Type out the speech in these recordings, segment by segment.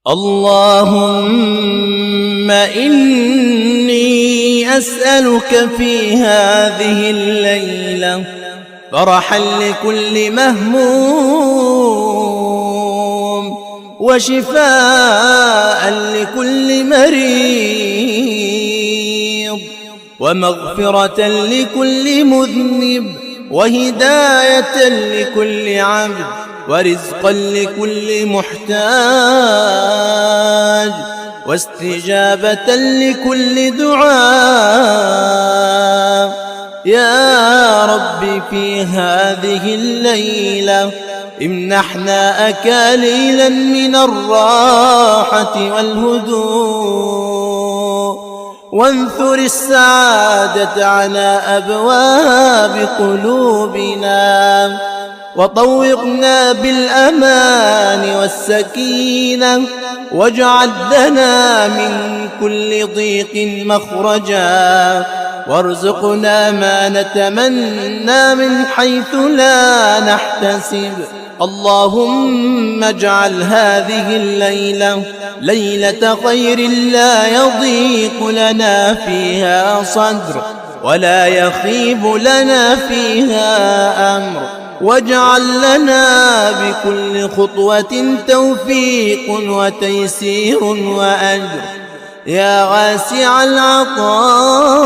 اللهم إني أسألك في هذه الليلة فرحا لكل مهموم وشفاء لكل مريض ومغفرة لكل مذنب وهداية لكل عبد ورزقا لكل محتاج واستجابة لكل دعاء. يا رب في هذه الليلة امنحنا أكاليلا من الراحة والهدوء وانثر السعادة على أبواب قلوبنا وطوقنا بالأمان والسكينة واجعل لنا من كل ضيق مخرجا وارزقنا ما نتمنى من حيث لا نحتسب. اللهم اجعل هذه الليلة ليلة خير لا يضيق لنا فيها صدر ولا يخيب لنا فيها أمر، واجعل لنا بكل خطوة توفيق وتيسير وأجر يا واسع العطاء.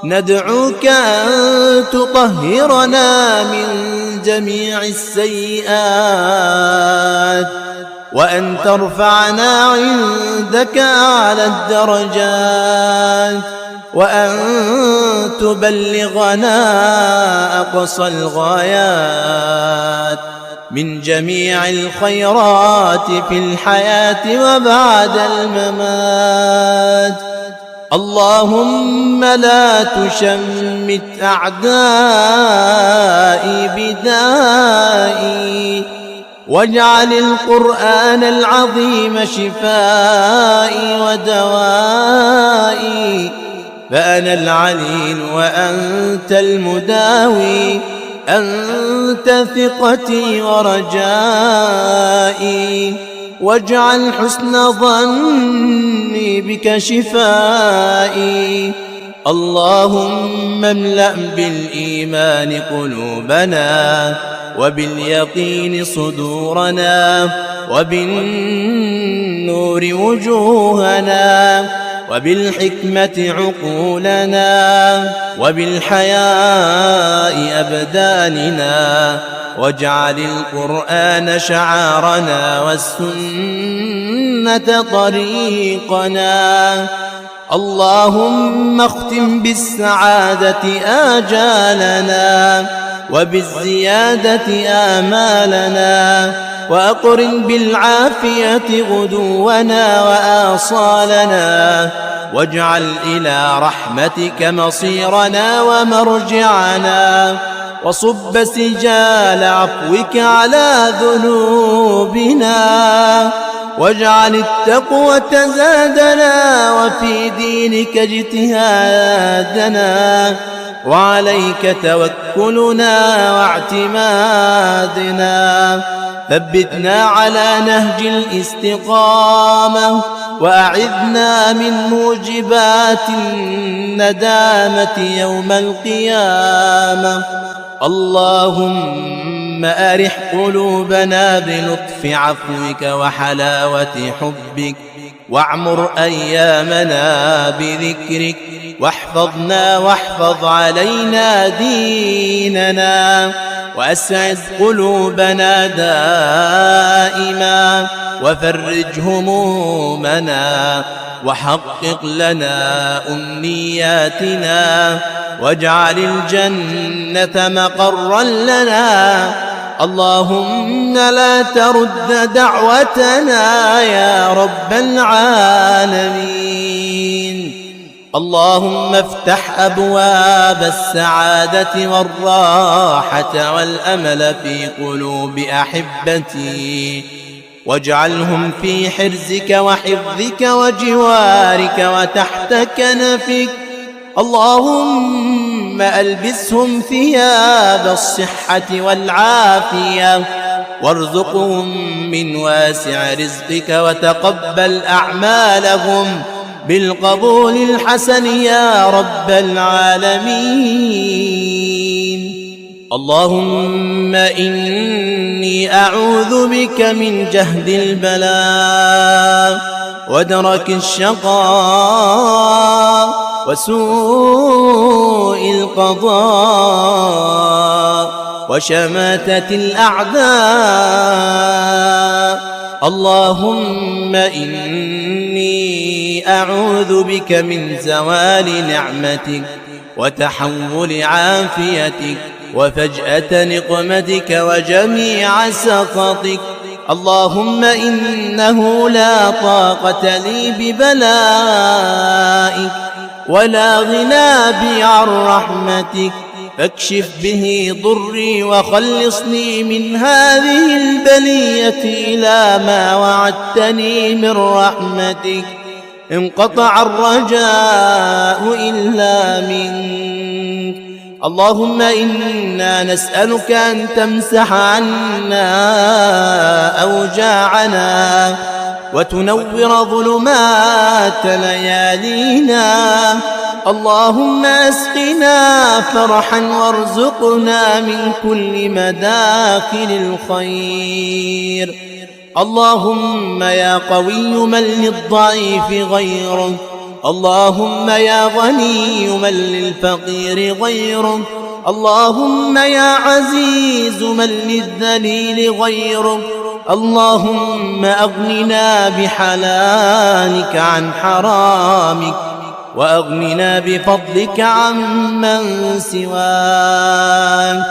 ندعوك أن تطهرنا من جميع السيئات وأن ترفعنا عندك أعلى الدرجات وأن تبلغنا أقصى الغايات من جميع الخيرات في الحياة وبعد الممات. اللهم لا تشمت أعدائي بدائي واجعل القرآن العظيم شفائي ودوائي، فأنا العليل وأنت المداوي، أنت ثقتي ورجائي، واجعل حسن ظني بك شفائي. اللهم املأ بالإيمان قلوبنا وباليقين صدورنا وبالنور وجوهنا وبالحكمة عقولنا وبالحياء أبداننا، واجعل القرآن شعارنا والسنة طريقنا. اللهم اختم بالسعادة آجالنا وبالزيادة آمالنا، وأقرن بالعافية غدونا وآصالنا، واجعل إلى رحمتك مصيرنا ومرجعنا، وصب سجال عفوك على ذنوبنا، واجعل التقوى زادنا وفي دينك اجتهادنا، وعليك توكلنا واعتمادنا. ثبتنا على نهج الاستقامة وأعذنا من موجبات الندامة يوم القيامة. اللهم أرح قلوبنا بلطف عفوك وحلاوة حبك، واعمر أيامنا بذكرك، واحفظنا واحفظ علينا ديننا، وأسعد قلوبنا دائما، وفرج همومنا، وحقق لنا أمنياتنا، واجعل الجنة مقرا لنا. اللهم لا ترد دعوتنا يا رب العالمين. اللهم افتح أبواب السعادة والراحة والأمل في قلوب أحبتي، واجعلهم في حرزك وحفظك وجوارك وتحت كنفك. اللهم ألبسهم ثياب الصحة والعافية، وارزقهم من واسع رزقك وتقبل أعمالهم بالقبول الحسن يا رب العالمين. اللهم إني أعوذ بك من جهد البلاء ودرك الشقاء وسوء القضاء وشماتة الأعداء. اللهم إني أعوذ بك من زوال نعمتك وتحول عافيتك وفجأة نقمتك وجميع سخطك. اللهم إنه لا طاقة لي ببلائك ولا غنى بي عن رحمتك، فاكشف به ضري وخلصني من هذه البلية إلى ما وعدتني من رحمتك. انقطع الرجاء إلا منك. اللهم إنا نسألك أن تمسح عنا أوجاعنا وتنور ظلمات ليالينا. اللهم اسقنا فرحا وارزقنا من كل مداخل الخير. اللهم يا قوي من للضعيف غيرك، اللهم يا غني من للفقير غيرك، اللهم يا عزيز من للذليل غيرك. اللهم أغننا بحلالك عن حرامك وأغننا بفضلك عمن سواك.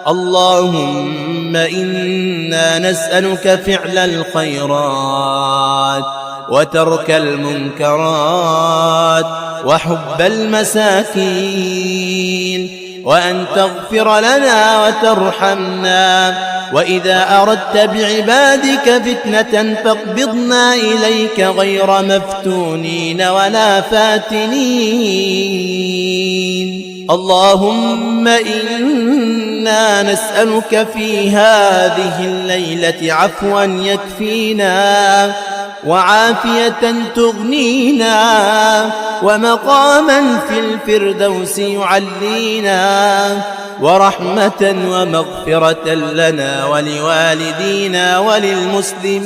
اللهم إنا نسألك فعل الخيرات وترك المنكرات وحب المساكين، وأن تغفر لنا وترحمنا، وإذا أردت بعبادك فتنة فاقبضنا إليك غير مفتونين ولا فاتنين. اللهم إنا نسألك في هذه الليلة عفوا يكفينا وعافية تغنينا ومقاما في الفردوس يعلينا ورحمة ومغفرة لنا ولوالدينا وللمسلمين.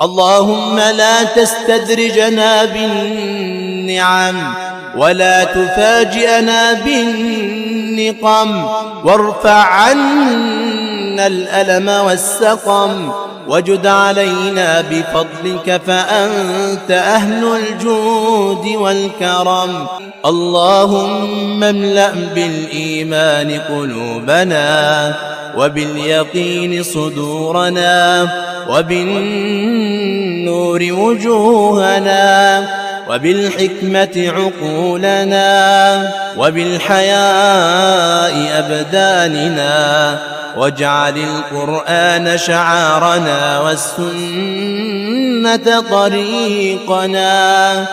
اللهم لا تستدرجنا بالنعم ولا تفاجئنا بالنقم، وارفع عنا الألم والسقم، وجد علينا بفضلك فأنت أهل الجود والكرم. اللهم املأ بالإيمان قلوبنا وباليقين صدورنا وبالنور وجوهنا وبالحكمة عقولنا وبالحياء أبداننا، واجعل القرآن شعارنا والسنة طريقنا.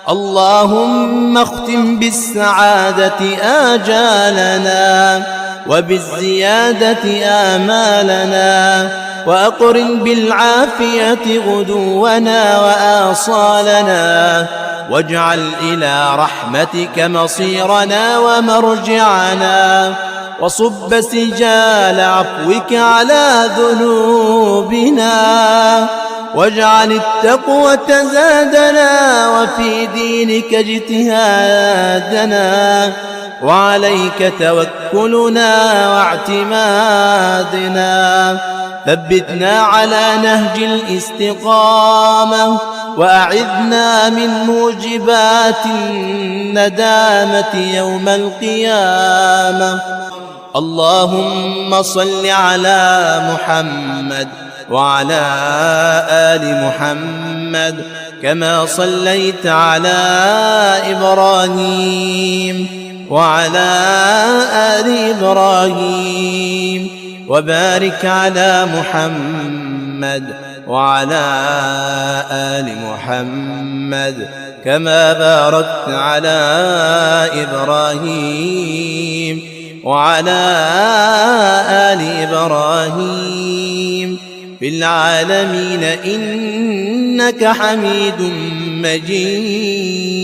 اللهم اختم بالسعادة آجالنا وبالزيادة آمالنا، وأقرن بالعافية غدونا وآصالنا، واجعل إلى رحمتك مصيرنا ومرجعنا، وصب سجال عفوك على ذنوبنا، واجعل التقوى زادنا وفي دينك اجتهادنا، وعليك توكلنا واعتمادنا. ثبتنا على نهج الاستقامة وأعذنا من موجبات الندامة يوم القيامة. اللهم صل على محمد وعلى آل محمد كما صليت على إبراهيم وعلى آل إبراهيم، وبارك على محمد وعلى آل محمد كما باركت على إبراهيم وعلى آل إبراهيم في العالمين إنك حميد مجيد.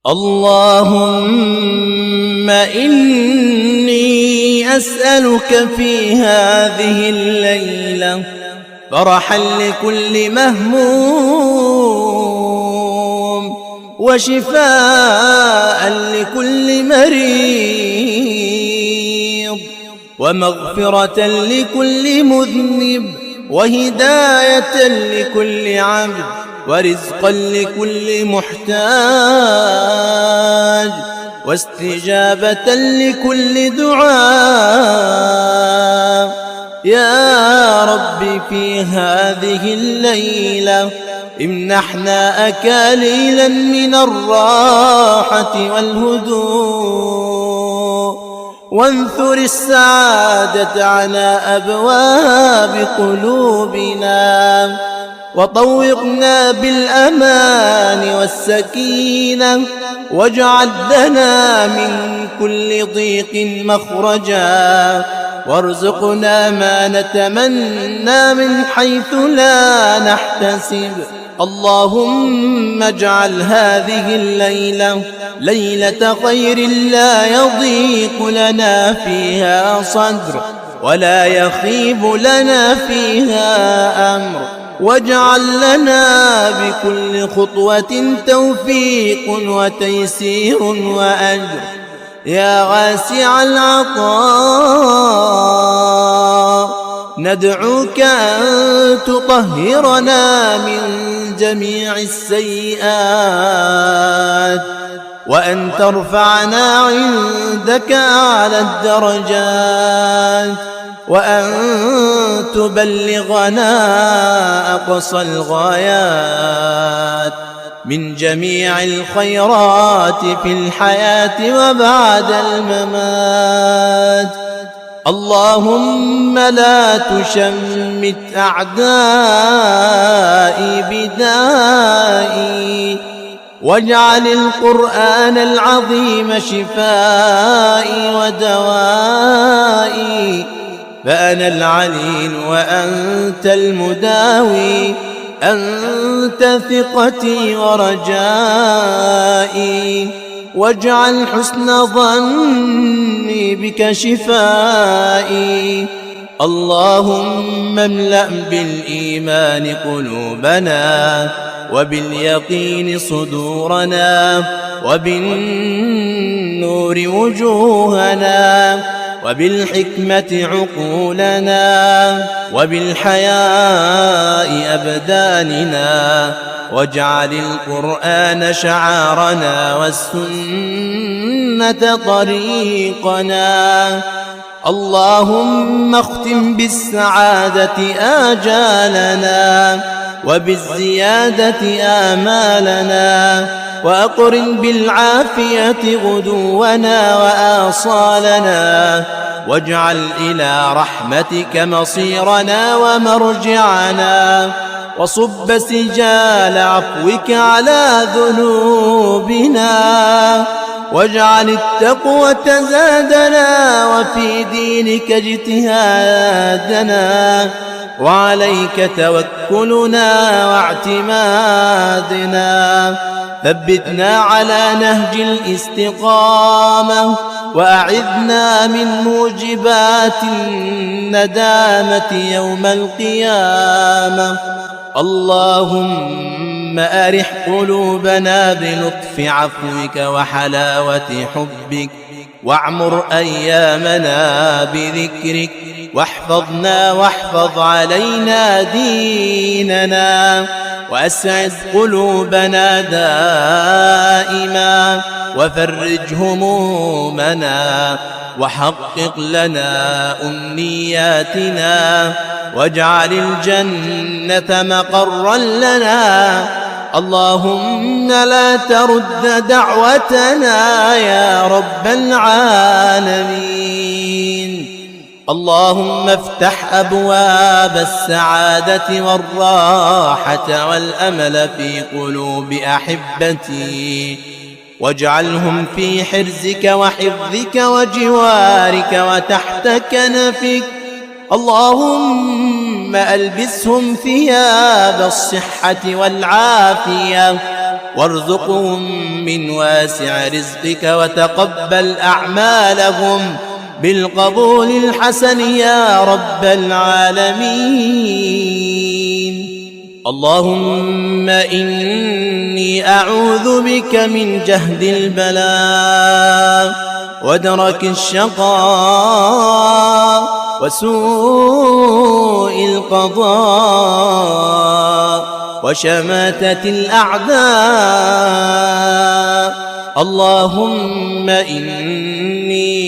اللهم إني أسألك في هذه الليلة فرحا لكل مهموم وشفاء لكل مريض ومغفرة لكل مذنب وهداية لكل عبد ورزقا لكل محتاج واستجابة لكل دعاء. يا رب في هذه الليلة امنحنا أكاليلا من الراحة والهدوء وانثر السعادة على أبواب قلوبنا وطوقنا بالأمان والسكينة واجعل لنا من كل ضيق مخرجا وارزقنا ما نتمنى من حيث لا نحتسب. اللهم اجعل هذه الليلة ليلة خير لا يضيق لنا فيها صدر ولا يخيب لنا فيها أمر واجعل لنا بكل خطوة توفيق وتيسير وأجر. يا واسع العطاء ندعوك أن تطهرنا من جميع السيئات وأن ترفعنا عندك أعلى الدرجات وأن تبلغنا أقصى الغايات من جميع الخيرات في الحياة وبعد الممات. اللهم لا تشمت أعدائي بدائي واجعل القرآن العظيم شفائي ودوائي فأنا العليل وأنت المداوي أنت ثقتي ورجائي واجعل حسن ظني بك شفائي. اللهم املأ بالإيمان قلوبنا وباليقين صدورنا وبالنور وجوهنا وبالحكمة عقولنا وبالحياء أبداننا واجعل القرآن شعارنا والسنة طريقنا. اللهم اختم بالسعادة آجالنا وبالزيادة آمالنا وأقرن بالعافية غدونا وآصالنا واجعل إلى رحمتك مصيرنا ومرجعنا وصب سجال عفوك على ذنوبنا واجعل التقوى زادنا وفي دينك اجتهادنا وعليك توكلنا واعتمادنا. ثبتنا على نهج الاستقامة وأعذنا من موجبات الندامة يوم القيامة. اللهم أرح قلوبنا بلطف عفوك وحلاوة حبك واعمر أيامنا بذكرك واحفظنا واحفظ علينا ديننا وأسعد قلوبنا دائما وفرج همومنا وحقق لنا أمنياتنا واجعل الجنة مقرا لنا. اللهم لا ترد دعوتنا يا رب العالمين. اللهم افتح أبواب السعادة والراحة والأمل في قلوب أحبتي، واجعلهم في حرزك وحفظك وجوارك وتحت كنفك. اللهم ألبسهم ثياب الصحة والعافية، وارزقهم من واسع رزقك، وتقبل أعمالهم بالقبول الحسن يا رب العالمين. اللهم إني أعوذ بك من جهد البلاء ودرك الشقاء وسوء القضاء وشماتة الأعداء. اللهم إني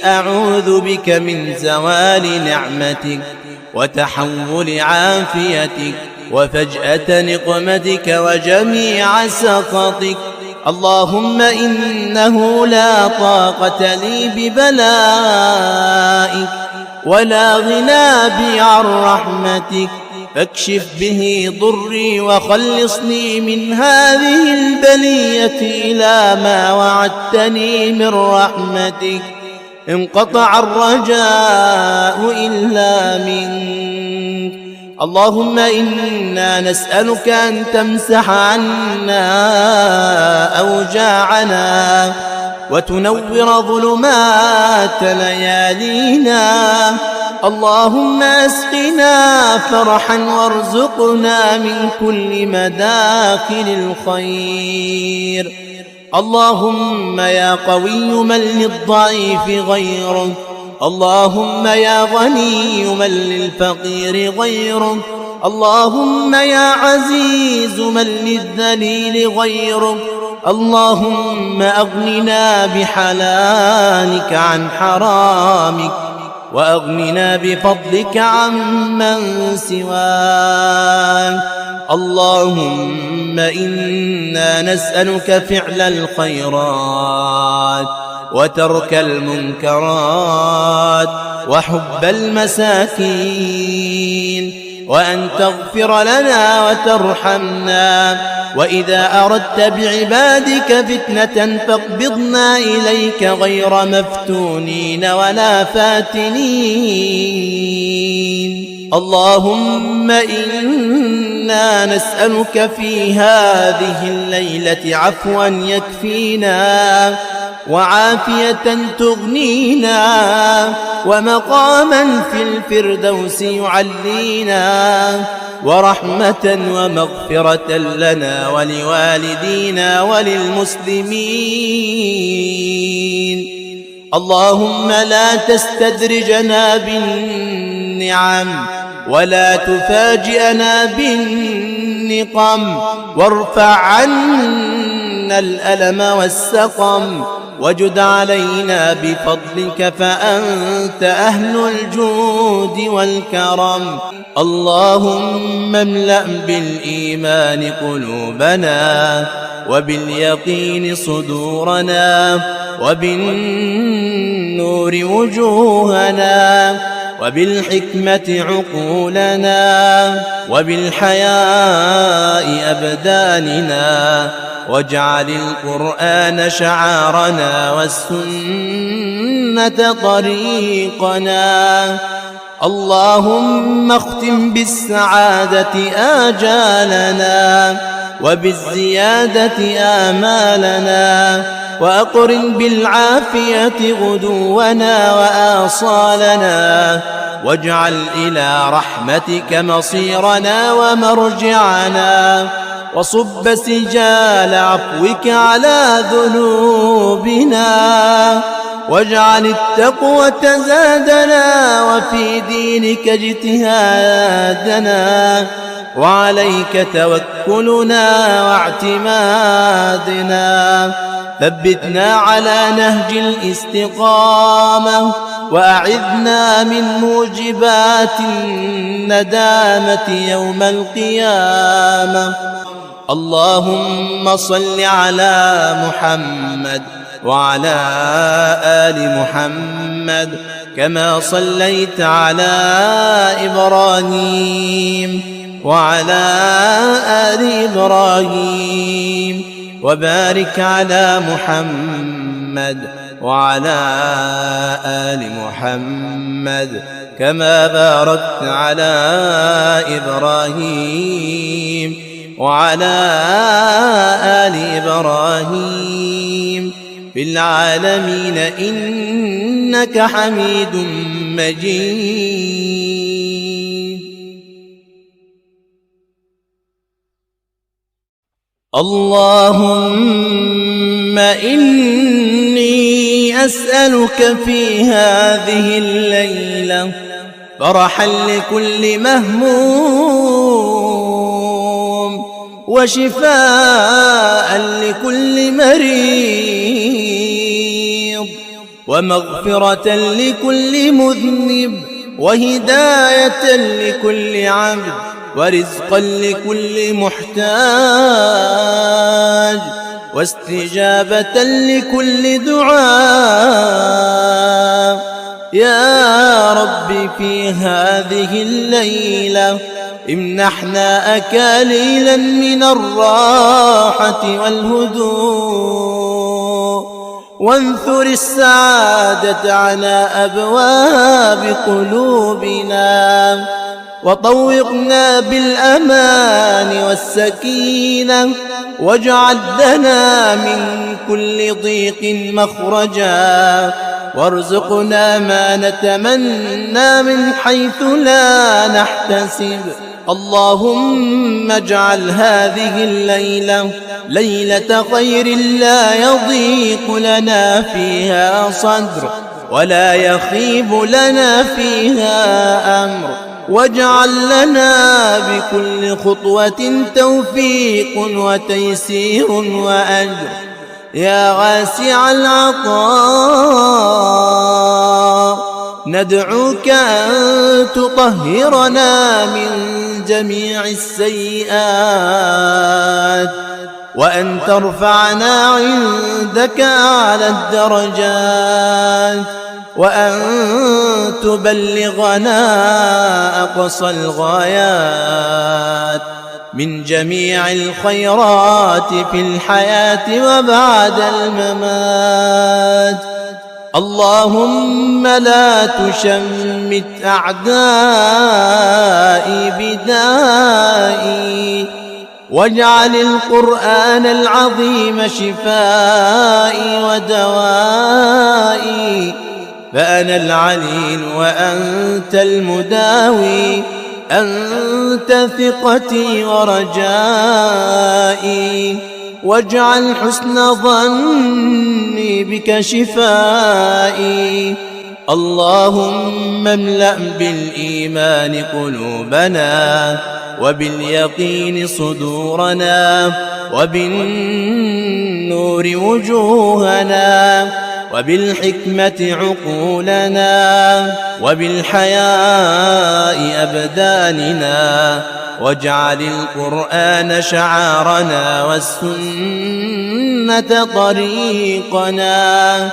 أعوذ بك من زوال نعمتك وتحول عافيتك وفجأة نقمتك وجميع سخطك. اللهم إنه لا طاقة لي ببلائك ولا غنى بي عن رحمتك، فاكشف به ضري وخلصني من هذه البلية إلى ما وعدتني من رحمتك. انقطع الرجاء إلا منك. اللهم إنا نسألك أن تمسح عنا أوجاعنا وتنور ظلمات ليالينا. اللهم اسقنا فرحا وارزقنا من كل مداخل الخير. اللهم يا قوي من للضعيف غيرك، اللهم يا غني من للفقير غيرك، اللهم يا عزيز من للذليل غيرك. اللهم أغننا بحلالك عن حرامك، وأغننا بفضلك عمن سواك. اللهم إنا نسألك فعل الخيرات وترك المنكرات وحب المساكين، وأن تغفر لنا وترحمنا، وإذا أردت بعبادك فتنة فاقبضنا إليك غير مفتونين ولا فاتنين. اللهم إنا نسألك في هذه الليلة عفوا يكفينا، وعافية تغنينا، ومقاما في الفردوس يعلينا، ورحمة ومغفرة لنا ولوالدينا وللمسلمين. اللهم لا تستدرجنا بالنعم ولا تفاجئنا بالنقم، وارفع عنا الألم والسقم، وجد علينا بفضلك فأنت أهل الجود والكرم. اللهم املأ بالإيمان قلوبنا، وباليقين صدورنا، وبالنور وجوهنا، وبالحكمة عقولنا، وبالحياء أبداننا، واجعل القرآن شعارنا والسنة طريقنا. اللهم اختم بالسعادة آجالنا، وبالزيادة آمالنا، وأقرن بالعافية غدونا وآصالنا، واجعل إلى رحمتك مصيرنا ومرجعنا، وصب سجال عفوك على ذنوبنا، واجعل التقوى زادنا، وفي دينك اجتهادنا، وعليك توكلنا واعتمادنا. ثبتنا على نهج الاستقامة، وأعذنا من موجبات الندامة يوم القيامة. اللهم صل على محمد وعلى آل محمد كما صليت على إبراهيم وعلى آل إبراهيم، وبارك على محمد وعلى آل محمد كما باركت على إبراهيم وعلى آل إبراهيم في العالمين إنك حميد مجيد. اللهم إني أسألك في هذه الليلة فرحا لكل مهموم، وشفاء لكل مريض، ومغفرة لكل مذنب، وهداية لكل عبد، ورزقا لكل محتاج، واستجابة لكل دعاء. يا رب في هذه الليلة امنحنا أكاليلا من الراحة والهدوء، وانثر السعادة على أبواب قلوبنا، وطوقنا بالأمان والسكينة، واجعل لنا من كل ضيق مخرجا، وارزقنا ما نتمنى من حيث لا نحتسب. اللهم اجعل هذه الليلة ليلة خير لا يضيق لنا فيها صدر ولا يخيب لنا فيها أمر، واجعل لنا بكل خطوة توفيق وتيسير وأجر. يا واسع العطاء ندعوك أن تطهرنا من جميع السيئات، وأن ترفعنا عندك أعلى الدرجات، وأن تبلغنا أقصى الغايات من جميع الخيرات في الحياة وبعد الممات. اللهم لا تشمت أعدائي بدائي، واجعل القرآن العظيم شفائي ودوائي، فأنا العليل وأنت المداوي، أنت ثقتي ورجائي، واجعل حسن ظني بك شفائي. اللهم املأ بالإيمان قلوبنا، وباليقين صدورنا، وبالنور وجوهنا، وبالحكمة عقولنا، وبالحياء أبداننا، واجعل القرآن شعارنا والسنة طريقنا.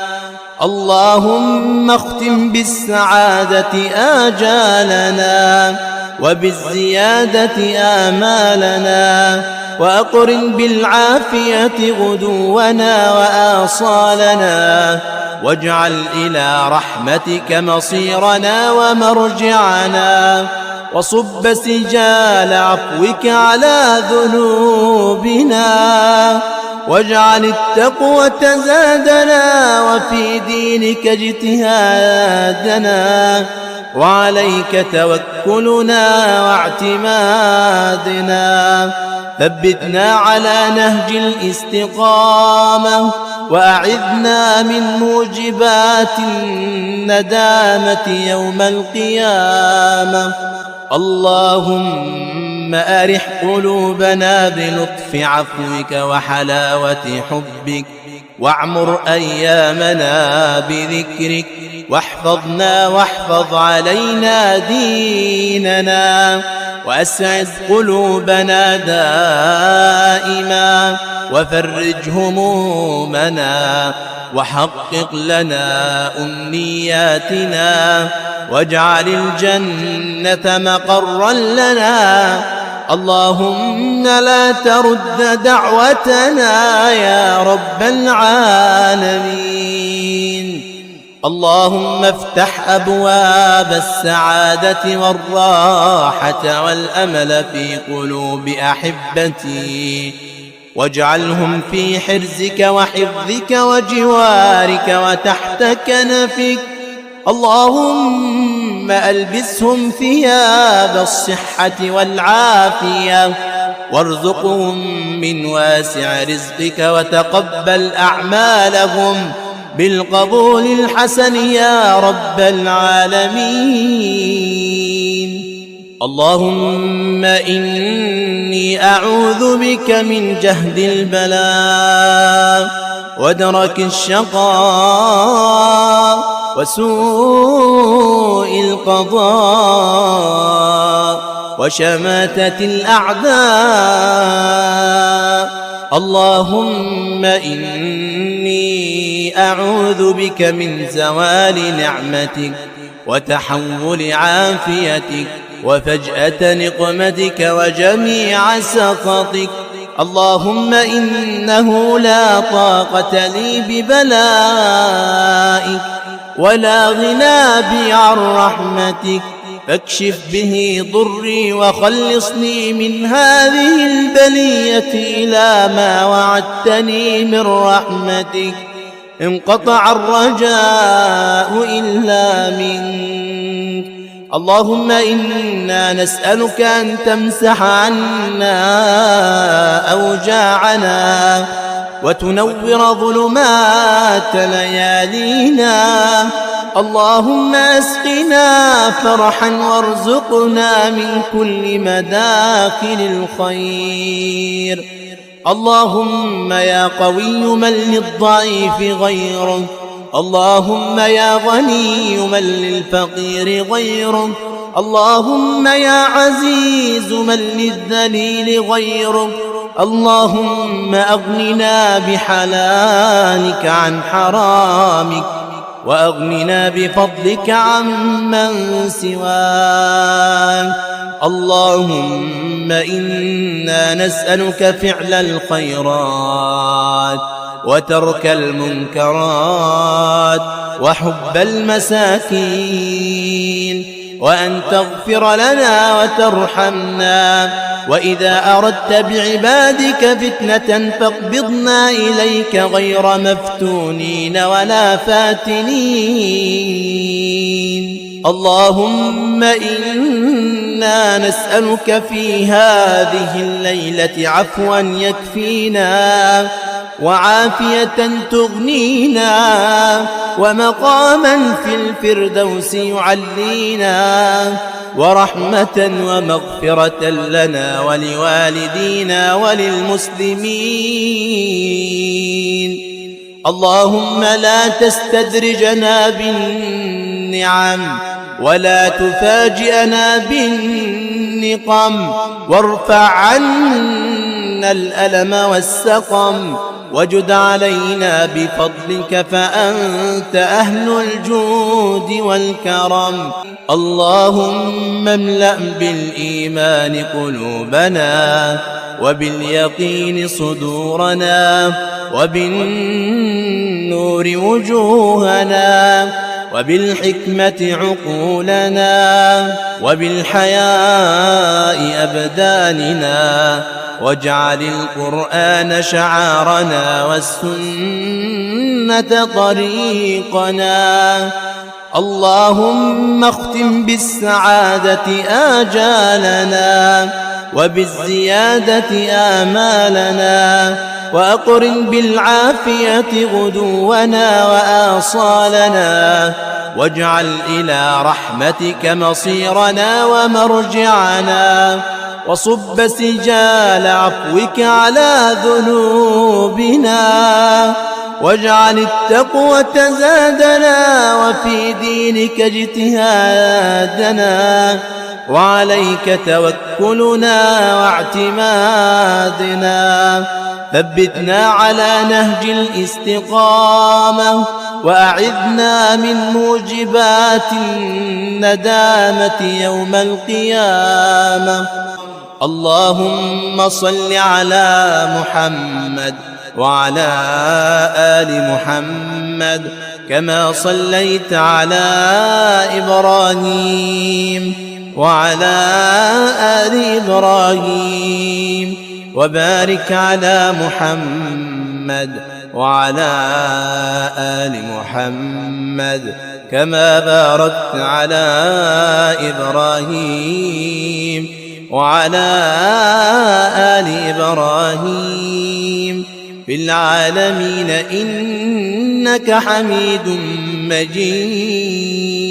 اللهم اختم بالسعادة آجالنا، وبالزيادة آمالنا، وأقرن بالعافية غدونا وآصالنا، واجعل إلى رحمتك مصيرنا ومرجعنا، وصب سجال عفوك على ذنوبنا، واجعل التقوى زادنا، وفي دينك اجتهادنا، وعليك توكلنا واعتمادنا. ثبتنا على نهج الاستقامة، وأعذنا من موجبات الندامة يوم القيامة. اللهم أرح قلوبنا بلطف عفوك وحلاوة حبك، واعمر أيامنا بذكرك، واحفظنا واحفظ علينا ديننا، وأسعد قلوبنا دائما وفرج همومنا وحقق لنا أمنياتنا واجعل الجنة مقرا لنا. اللهم لا ترد دعوتنا يا رب العالمين. اللهم افتح أبواب السعادة والراحة والأمل في قلوب أحبتي واجعلهم في حرزك وحفظك وجوارك وتحت كنفك. اللهم ألبسهم ثياب الصحة والعافية وارزقهم من واسع رزقك وتقبل أعمالهم بالقبول الحسن يا رب العالمين. اللهم إني أعوذ بك من جهد البلاء ودرك الشقاء وسوء القضاء وشماتة الأعداء. اللهم إني أعوذ بك من زوال نعمتك وتحول عافيتك وفجأة نقمتك وجميع سخطك. اللهم إنه لا طاقة لي ببلائك ولا غنى بي عن رحمتك، فاكشف به ضري وخلصني من هذه البلية إلى ما وعدتني من رحمتك. انقطع الرجاء إلا منك. اللهم إنا نسألك أن تمسح عنا أوجاعنا وتنور ظلمات ليالينا. اللهم اسقنا فرحا وارزقنا من كل مداخل الخير. اللهم يا قوي من للضعيف غيرك، اللهم يا غني من للفقير غيرك، اللهم يا عزيز من للذليل غيرك. اللهم أغننا بحلالك عن حرامك وأغننا بفضلك عمن سواك. اللهم إنا نسألك فعل الخيرات وترك المنكرات وحب المساكين، وأن تغفر لنا وترحمنا، وإذا أردت بعبادك فتنة فاقبضنا إليك غير مفتونين ولا فاتنين. اللهم إنا نسألك في هذه الليلة عفوا يكفينا وعافية تغنينا ومقاما في الفردوس يعلينا ورحمة ومغفرة لنا ولوالدينا وللمسلمين. اللهم لا تستدرجنا بالنعم ولا تفاجئنا بالنقم، وارفع عنا الألم والسقم، وجد علينا بفضلك فأنت أهل الجود والكرم. اللهم املأ بالإيمان قلوبنا وباليقين صدورنا وبالنور وجوهنا وبالحكمة عقولنا وبالحياء أبداننا، واجعل القرآن شعارنا والسنة طريقنا. اللهم اختم بالسعادة آجالنا وبالزيادة آمالنا، وأقرن بالعافية غدونا وآصالنا، واجعل إلى رحمتك مصيرنا ومرجعنا، وصب سجال عفوك على ذنوبنا، واجعل التقوى زادنا وفي دينك اجتهادنا، وعليك توكلنا واعتمادنا. ثبتنا على نهج الاستقامة، وأعذنا من موجبات الندامة يوم القيامة. اللهم صل على محمد وعلى آل محمد كما صليت على إبراهيم وعلى آل إبراهيم، وبارك على محمد وعلى آل محمد كما باركت على إبراهيم وعلى آل إبراهيم في العالمين إنك حميد مجيد.